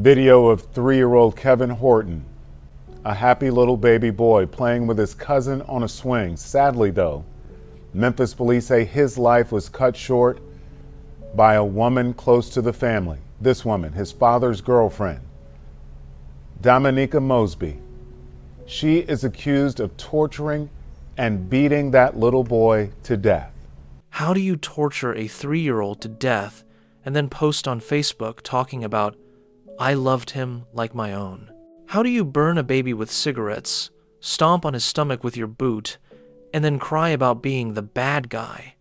Video of 3-year-old Kevin Horton, a happy little baby boy playing with his cousin on a swing. Sadly, though, Memphis police say his life was cut short by a woman close to the family. This woman, his father's girlfriend, Dominica Mosby. She is accused of torturing and beating that little boy to death. How do you torture a 3-year-old to death and then post on Facebook talking about, "I loved him like my own"? How do you burn a baby with cigarettes, stomp on his stomach with your boot, and then cry about being the bad guy?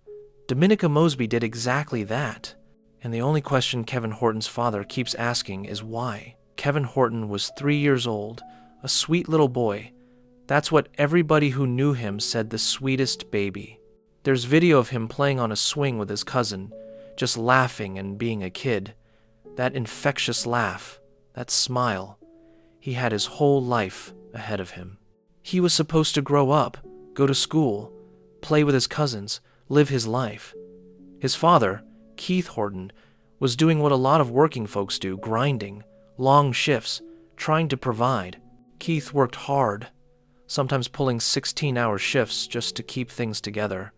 Dominica Mosby did exactly that. And the only question Kevin Horton's father keeps asking is why. Kevin Horton was 3 years old, a sweet little boy. That's what everybody who knew him said, the sweetest baby. There's video of him playing on a swing with his cousin, just laughing and being a kid. That infectious laugh, that smile. He had his whole life ahead of him. He was supposed to grow up, go to school, play with his cousins, live his life. His father, Keith Horton, was doing what a lot of working folks do, grinding, long shifts, trying to provide. Keith worked hard, sometimes pulling 16-hour shifts just to keep things together.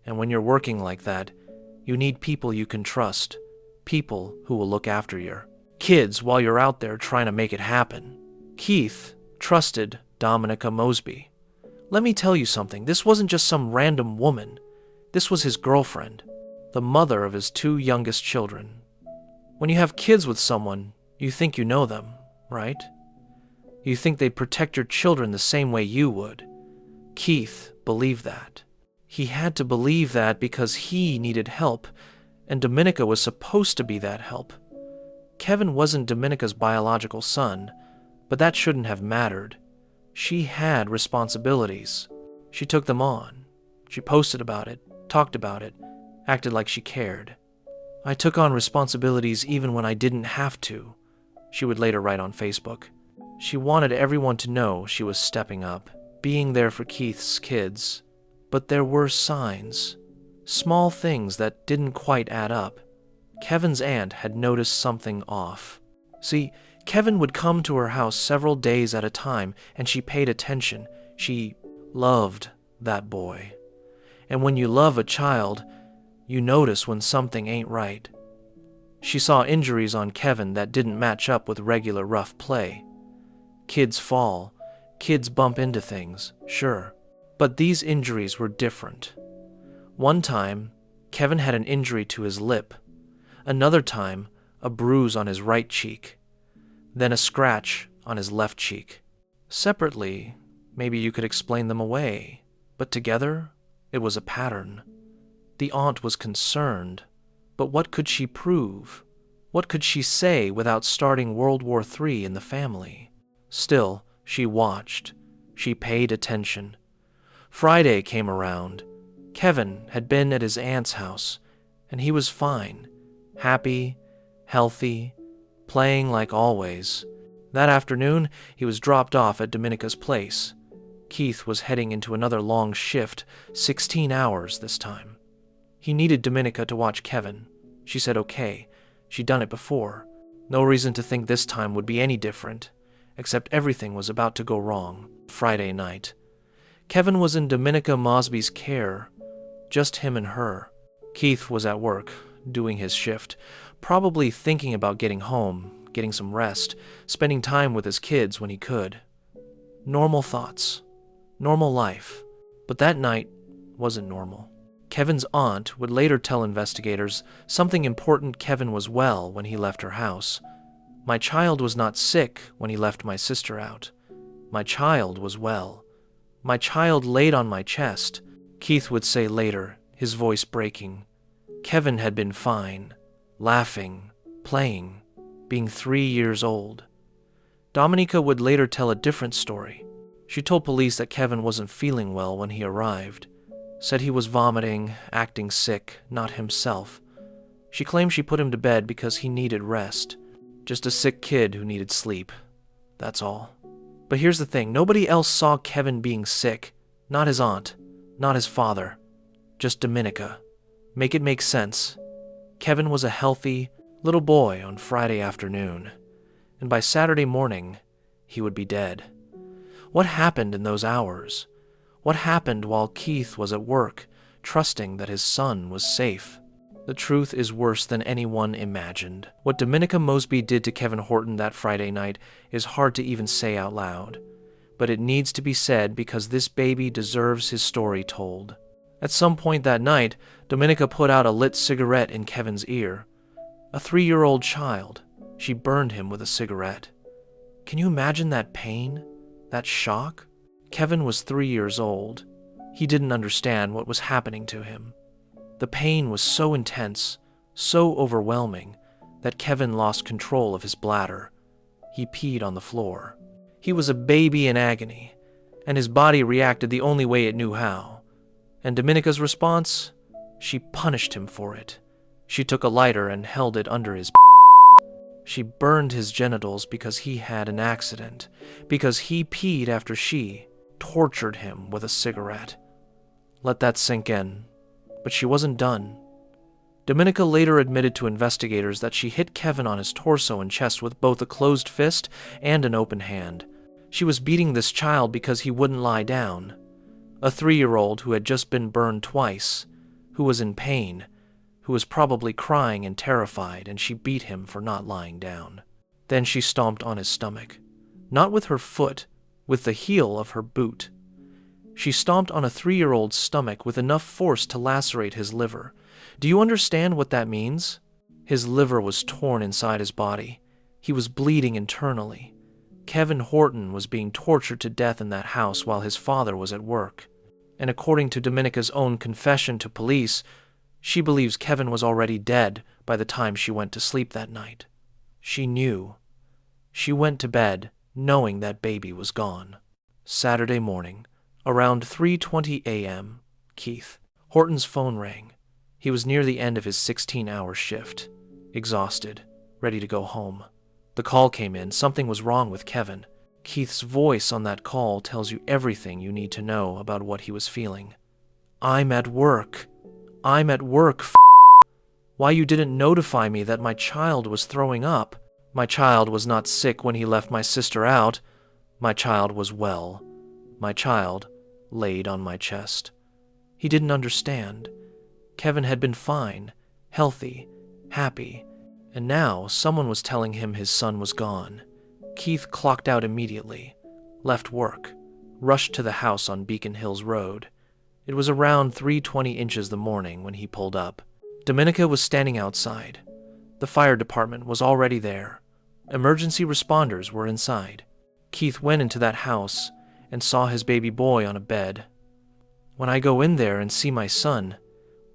And when you're working like that, you need people you can trust, people who will look after your kids while you're out there trying to make it happen. Keith trusted Dominica Mosby. Let me tell you something, this wasn't just some random woman. This was his girlfriend, the mother of his 2 youngest children. When you have kids with someone, you think you know them, right? You think they'd protect your children the same way you would. Keith believed that. He had to believe that because he needed help, and Dominica was supposed to be that help. Kevin wasn't Dominica's biological son, but that shouldn't have mattered. She had responsibilities. She took them on. She posted about it, talked about it, acted like she cared. "I took on responsibilities even when I didn't have to," she would later write on Facebook. She wanted everyone to know she was stepping up, being there for Keith's kids. But there were signs, small things that didn't quite add up. Kevin's aunt had noticed something off. See, Kevin would come to her house several days at a time, and she paid attention. She loved that boy. And when you love a child, you notice when something ain't right. She saw injuries on Kevin that didn't match up with regular rough play. Kids fall, kids bump into things, sure. But these injuries were different. One time, Kevin had an injury to his lip. Another time, a bruise on his right cheek. Then a scratch on his left cheek. Separately, maybe you could explain them away. But together, it was a pattern. The aunt was concerned. But what could she prove? What could she say without starting World War III in the family? Still, she watched. She paid attention. Friday came around. Kevin had been at his aunt's house, and he was fine, happy, healthy, playing like always. That afternoon, he was dropped off at Dominica's place. Keith was heading into another long shift, 16 hours this time. He needed Dominica to watch Kevin. She said okay. She'd done it before. No reason to think this time would be any different, except everything was about to go wrong. Friday night. Kevin was in Dominica Mosby's care, just him and her. Keith was at work, doing his shift, probably thinking about getting home, getting some rest, spending time with his kids when he could. Normal thoughts, normal life. But that night wasn't normal. Kevin's aunt would later tell investigators something important. Kevin was well when he left her house. "My child was not sick when he left my sister out. My child was well. My child laid on my chest," Keith would say later, his voice breaking. Kevin had been fine, laughing, playing, being 3 years old. Dominica would later tell a different story. She told police that Kevin wasn't feeling well when he arrived, said he was vomiting, acting sick, not himself. She claimed she put him to bed because he needed rest. Just a sick kid who needed sleep. That's all. But here's the thing, nobody else saw Kevin being sick. Not his aunt, not his father. Just Dominica. Make it make sense. Kevin was a healthy little boy on Friday afternoon. and by Saturday morning, he would be dead. What happened in those hours? What happened while Keith was at work, trusting that his son was safe? The truth is worse than anyone imagined. What Dominica Mosby did to Kevin Horton that Friday night is hard to even say out loud. But it needs to be said because this baby deserves his story told. At some point that night, Dominica put out a lit cigarette in Kevin's ear. A 3-year-old child. She burned him with a cigarette. Can you imagine that pain? That shock? Kevin was 3 years old. He didn't understand what was happening to him. The pain was so intense, so overwhelming, that Kevin lost control of his bladder. He peed on the floor. He was a baby in agony, and his body reacted the only way it knew how. And Dominica's response? She punished him for it. She took a lighter and held it under his She burned his genitals because he had an accident, because he peed after she tortured him with a cigarette. Let that sink in. But she wasn't done. Dominica later admitted to investigators that she hit Kevin on his torso and chest with both a closed fist and an open hand. She was beating this child because he wouldn't lie down. A 3-year-old who had just been burned twice, who was in pain, who was probably crying and terrified, and she beat him for not lying down. Then she stomped on his stomach. Not with her foot, with the heel of her boot. She stomped on a 3-year-old's stomach with enough force to lacerate his liver. Do you understand what that means? His liver was torn inside his body. He was bleeding internally. Kevin Horton was being tortured to death in that house while his father was at work. And according to Dominica's own confession to police, she believes Kevin was already dead by the time she went to sleep that night. She knew. She went to bed knowing that baby was gone. Saturday morning, around 3:20 a.m., Keith Horton's phone rang. He was near the end of his 16-hour shift, exhausted, ready to go home. The call came in. Something was wrong with Kevin. Keith's voice on that call tells you everything you need to know about what he was feeling. I'm at work. I'm at work, Why you didn't notify me that my child was throwing up? My child was not sick when he left my sister out. My child was well. My child laid on my chest. He didn't understand. Kevin had been fine, healthy, happy, and now someone was telling him his son was gone. Keith clocked out immediately, left work, rushed to the house on Beacon Hills Road. It was around 3:20 inches the morning when he pulled up. Dominica was standing outside. The fire department was already there. Emergency responders were inside. Keith went into that house and saw his baby boy on a bed. When I go in there and see my son,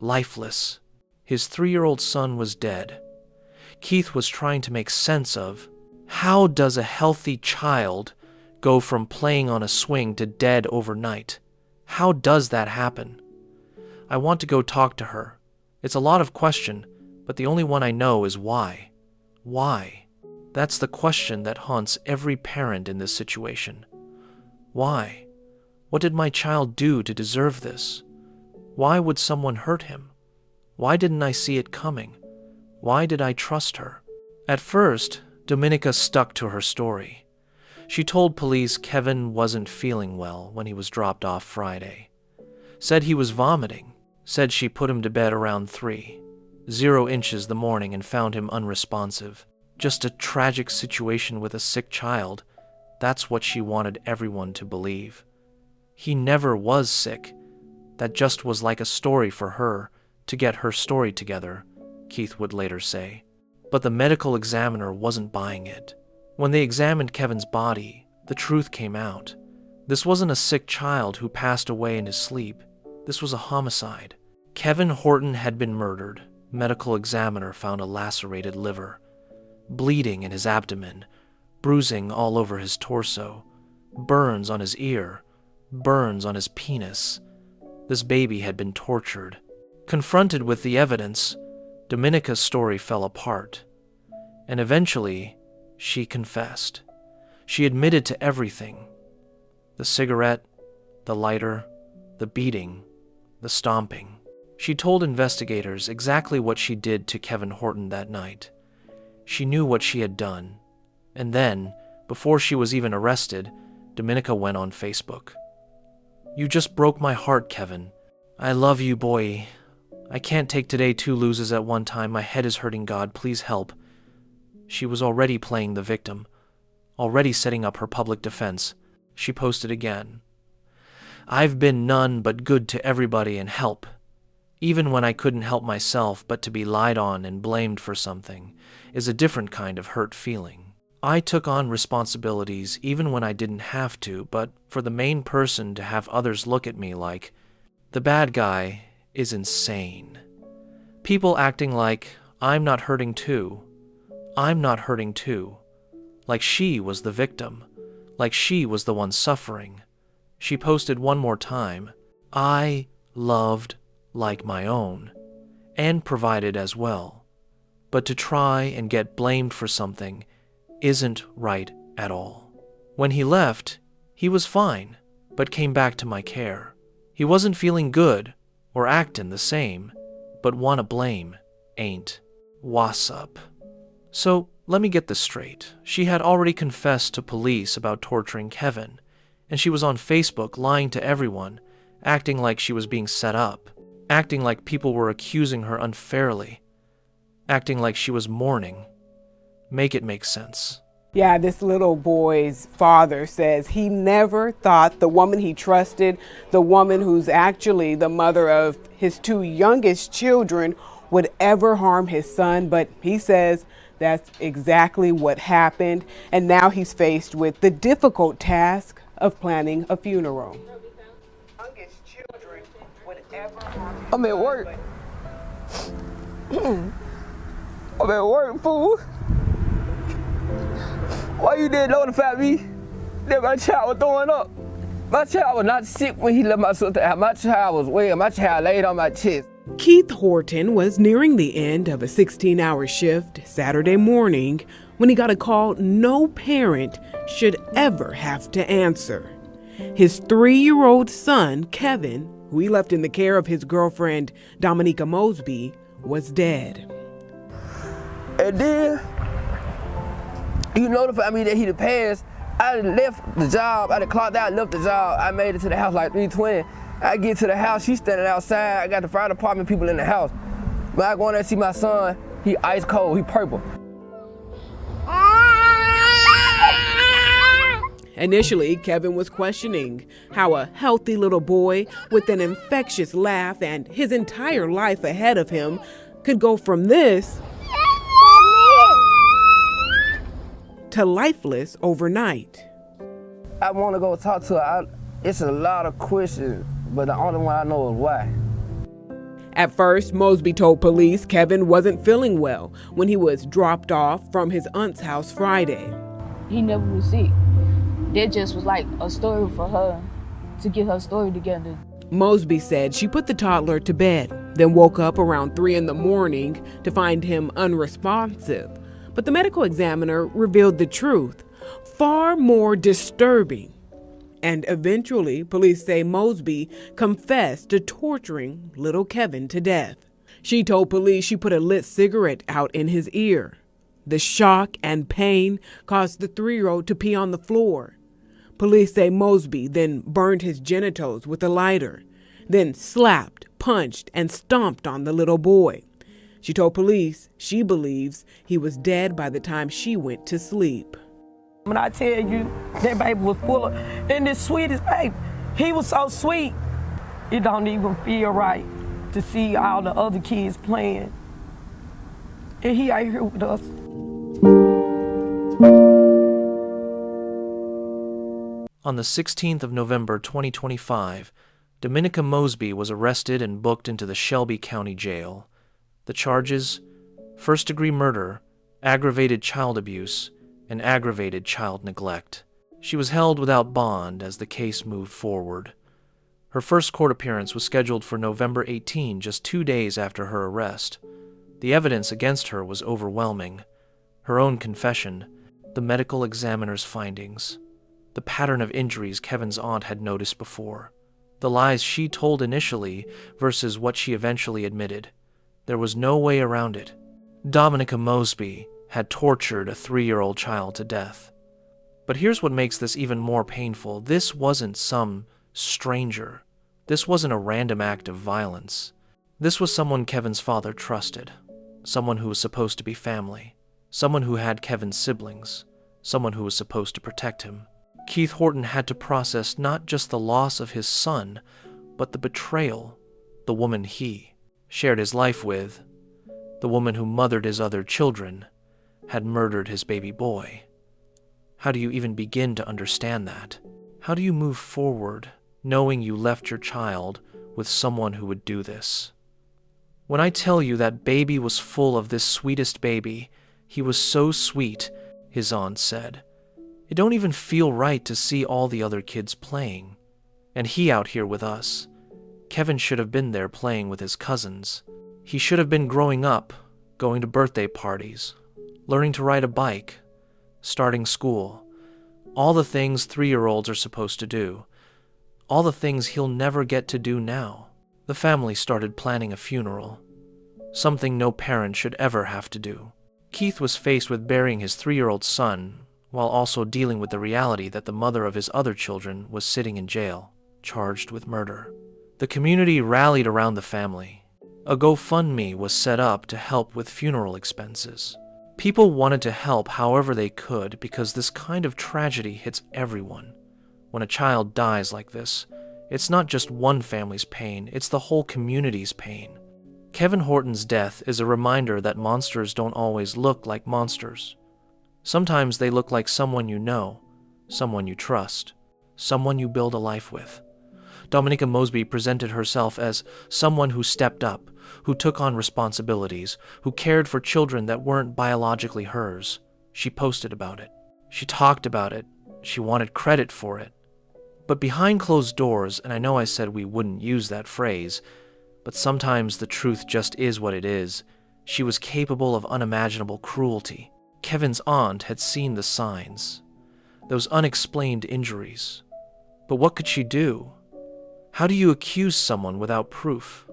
lifeless, his 3-year-old son was dead. Keith was trying to make sense of, how does a healthy child go from playing on a swing to dead overnight? How does that happen? I want to go talk to her. It's a lot of question, but the only one I know is why. Why? That's the question that haunts every parent in this situation. Why? What did my child do to deserve this? Why would someone hurt him? Why didn't I see it coming? Why did I trust her? At first, Dominica stuck to her story. She told police Kevin wasn't feeling well when he was dropped off Friday. Said he was vomiting. Said she put him to bed around 3:00 inches the morning and found him unresponsive. Just a tragic situation with a sick child. That's what she wanted everyone to believe. He never was sick. That just was like a story for her to get her story together, Keith would later say. But the medical examiner wasn't buying it. When they examined Kevin's body, the truth came out. This wasn't a sick child who passed away in his sleep. This was a homicide. Kevin Horton had been murdered. Medical examiner found a lacerated liver, bleeding in his abdomen, bruising all over his torso, burns on his ear, burns on his penis. This baby had been tortured. Confronted with the evidence, Dominica's story fell apart. And eventually, she confessed. She admitted to everything. The cigarette, the lighter, the beating, the stomping. She told investigators exactly what she did to Kevin Horton that night. She knew what she had done, And then, before she was even arrested, Dominica went on Facebook. "You just broke my heart, Kevin. I love you, boy. I can't take today 2 losses at one time. My head is hurting, God. Please help." She was already playing the victim, already setting up her public defense. She posted again. "I've been none but good to everybody and help. Even when I couldn't help myself, but to be lied on and blamed for something is a different kind of hurt feeling. I took on responsibilities even when I didn't have to, but for the main person to have others look at me like the bad guy is insane. People acting like I'm not hurting too. I'm not hurting too. Like she was the victim. Like she was the one suffering." She posted one more time, "I loved like my own, and provided as well. But to try and get blamed for something isn't right at all. When he left, he was fine, but came back to my care. He wasn't feeling good or acting the same, but wanna blame ain't what's up." So let me get this straight. She had already confessed to police about torturing Kevin, and she was on Facebook lying to everyone, acting like she was being set up, acting like people were accusing her unfairly, acting like she was mourning. Make it make sense. Yeah, this little boy's father says he never thought the woman he trusted, the woman who's actually the mother of his 2 youngest children, would ever harm his son, but he says that's exactly what happened, and now he's faced with the difficult task of planning a funeral. I'm at work. I'm at work, fool. Why you didn't notify me that my child was throwing up? My child was not sick when he left my sister out. My child was well. My child laid on my chest. Keith Horton was nearing the end of a 16-hour shift Saturday morning when he got a call no parent should ever have to answer. His 3-year-old son, Kevin, who he left in the care of his girlfriend, Dominica Mosby, was dead. And then he notified me that he'd passed. I left the job. I clocked out, left the job. I made it to the house like 3:20. I get to the house, she's standing outside. I got the fire department people in the house. When I go in there and see my son, he ice cold, he purple. Initially, Kevin was questioning how a healthy little boy with an infectious laugh and his entire life ahead of him could go from this to lifeless overnight. I want to go talk to her. It's a lot of questions, but the only one I know is why. At first, Mosby told police Kevin wasn't feeling well when he was dropped off from his aunt's house Friday. He never was sick. That just was like a story for her to get her story together. Mosby said she put the toddler to bed, then woke up around 3 in the morning to find him unresponsive. But the medical examiner revealed the truth, far more disturbing. And eventually, police say Mosby confessed to torturing little Kevin to death. She told police she put a lit cigarette out in his ear. The shock and pain caused the 3-year-old to pee on the floor. Police say Mosby then burned his genitals with a lighter, then slapped, punched, and stomped on the little boy. She told police she believes he was dead by the time she went to sleep. When I tell you, that baby was full of, and the sweetest baby, he was so sweet. It don't even feel right to see all the other kids playing. And he ain't here with us. On the 16th of November 2025, Dominica Mosby was arrested and booked into the Shelby County Jail. The charges: first-degree murder, aggravated child abuse, and aggravated child neglect. She was held without bond as the case moved forward. Her first court appearance was scheduled for November 18, just 2 days after her arrest. The evidence against her was overwhelming. Her own confession, the medical examiner's findings, the pattern of injuries Kevin's aunt had noticed before, the lies she told initially versus what she eventually admitted. There was no way around it. Dominica Mosby had tortured a 3-year-old child to death. But here's what makes this even more painful. This wasn't some stranger. This wasn't a random act of violence. This was someone Kevin's father trusted, someone who was supposed to be family, someone who had Kevin's siblings, someone who was supposed to protect him. Keith Horton had to process not just the loss of his son, but the betrayal, the woman he shared his life with, the woman who mothered his other children, had murdered his baby boy. How do you even begin to understand that? How do you move forward knowing you left your child with someone who would do this? When I tell you that baby was full of this sweetest baby, he was so sweet, his aunt said. It don't even feel right to see all the other kids playing. And he out here with us. Kevin should have been there playing with his cousins. He should have been growing up, going to birthday parties, learning to ride a bike, starting school. All the things 3-year-olds are supposed to do. All the things he'll never get to do now. The family started planning a funeral, something no parent should ever have to do. Keith was faced with burying his 3-year-old son, while also dealing with the reality that the mother of his other children was sitting in jail, charged with murder. The community rallied around the family. A GoFundMe was set up to help with funeral expenses. People wanted to help however they could because this kind of tragedy hits everyone. When a child dies like this, it's not just one family's pain, it's the whole community's pain. Kevin Horton's death is a reminder that monsters don't always look like monsters. Sometimes they look like someone you know, someone you trust, someone you build a life with. Dominica Mosby presented herself as someone who stepped up, who took on responsibilities, who cared for children that weren't biologically hers. She posted about it. She talked about it. She wanted credit for it. But behind closed doors, and I know I said we wouldn't use that phrase, but sometimes the truth just is what it is, she was capable of unimaginable cruelty. Kevin's aunt had seen the signs, those unexplained injuries. But what could she do? How do you accuse someone without proof?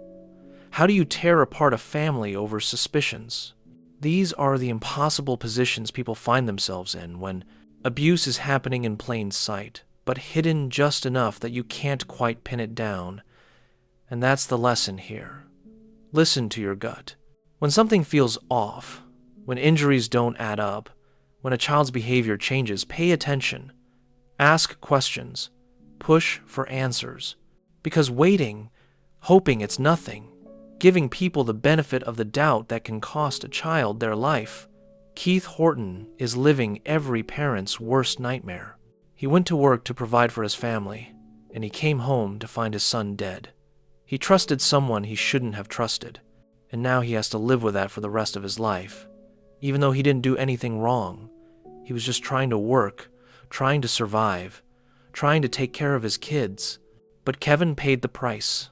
How do you tear apart a family over suspicions? These are the impossible positions people find themselves in when abuse is happening in plain sight, but hidden just enough that you can't quite pin it down. And that's the lesson here. Listen to your gut. When something feels off, when injuries don't add up, when a child's behavior changes, pay attention. Ask questions. Push for answers. Because waiting, hoping it's nothing, giving people the benefit of the doubt that can cost a child their life. Keith Horton is living every parent's worst nightmare. He went to work to provide for his family, and he came home to find his son dead. He trusted someone he shouldn't have trusted, and now he has to live with that for the rest of his life. Even though he didn't do anything wrong, he was just trying to work, trying to survive, trying to take care of his kids. But Kevin paid the price.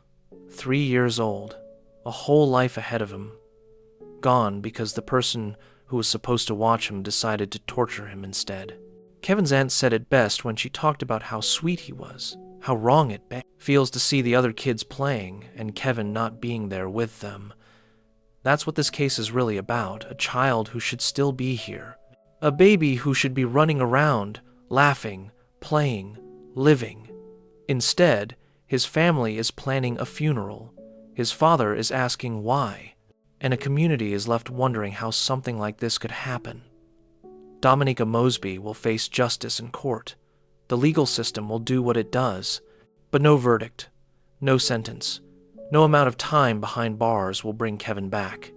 3 years old, a whole life ahead of him. Gone because the person who was supposed to watch him decided to torture him instead. Kevin's aunt said it best when she talked about how sweet he was, how wrong it feels to see the other kids playing and Kevin not being there with them. That's what this case is really about, a child who should still be here. A baby who should be running around, laughing, playing, living. Instead, his family is planning a funeral. His father is asking why, and a community is left wondering how something like this could happen. Dominica Mosby will face justice in court. The legal system will do what it does, but no verdict, no sentence, no amount of time behind bars will bring Kevin back.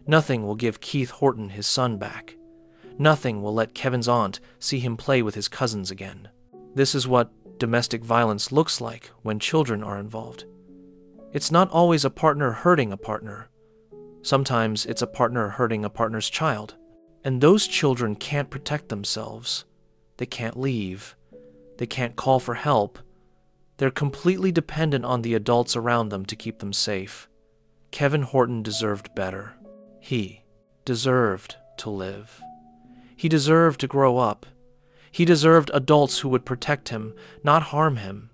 Nothing will give Keith Horton his son back. Nothing will let Kevin's aunt see him play with his cousins again. This is what domestic violence looks like when children are involved. It's not always a partner hurting a partner. Sometimes it's a partner hurting a partner's child. And those children can't protect themselves. They can't leave. They can't call for help. They're completely dependent on the adults around them to keep them safe. Kevin Horton deserved better. He deserved to live. He deserved to grow up. He deserved adults who would protect him, not harm him.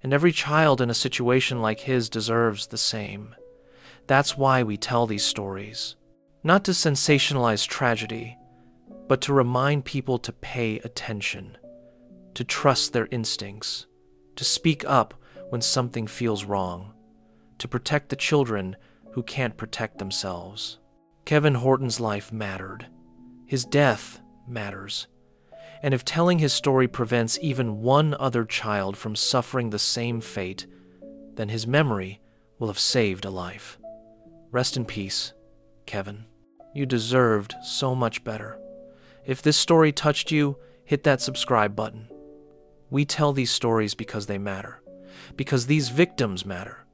And every child in a situation like his deserves the same. That's why we tell these stories. not to sensationalize tragedy, but to remind people to pay attention, to trust their instincts, to speak up when something feels wrong, to protect the children who can't protect themselves. Kevin Horton's life mattered. His death matters. And if telling his story prevents even one other child from suffering the same fate, then his memory will have saved a life. Rest in peace, Kevin. You deserved so much better. If this story touched you, hit that subscribe button. We tell these stories because they matter, because these victims matter,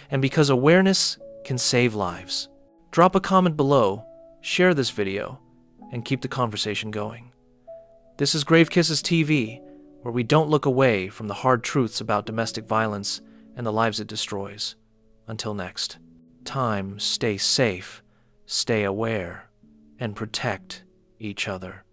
and because awareness can save lives. Drop a comment below, share this video, and keep the conversation going. This is Grave Kisses TV, where we don't look away from the hard truths about domestic violence and the lives it destroys. Until next time, stay safe, stay aware, and protect each other.